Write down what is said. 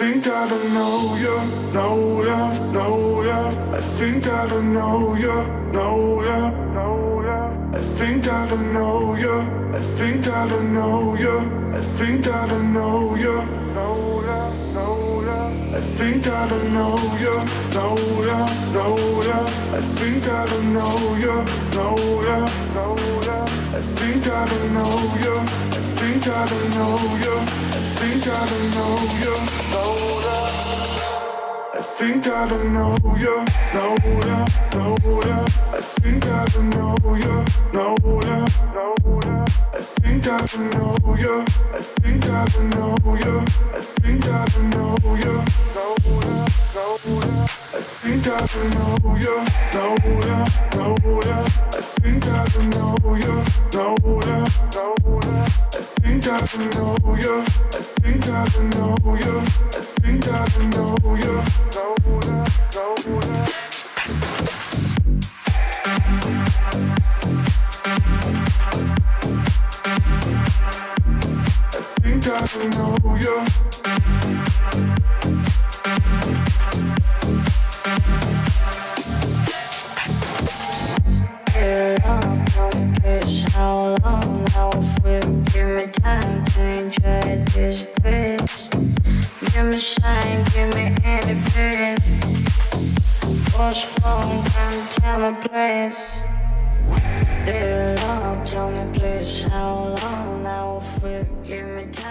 think I don't know you, know ya, know ya. I think I don't know you, know ya, know ya. I think I don't know you, I think I don't know you, I think I don't know you, know ya, know ya. I think I don't know you, know ya, know ya. I think I don't know you, know ya, know ya. I think I don't know you, I think I don't know you, I think I don't know you, know ya. I think I don't know you, know ya, know ya. I think I don't know you, know ya, know ya. I think I don't know you, I think I don't know you, I think I don't know you, know ya, know ya. I think I don't know you, know ya, know ya. I think I don't know you, know ya, know ya. I think I don't know you, I think I don't know you, I think I don't know you, know ya, know ya. I think I don't know you. How long now will give me time to enjoy this place? Give me shine, give me any bit. What's wrong? Come tell me please. Dear Lord, tell me please how long now will give me time.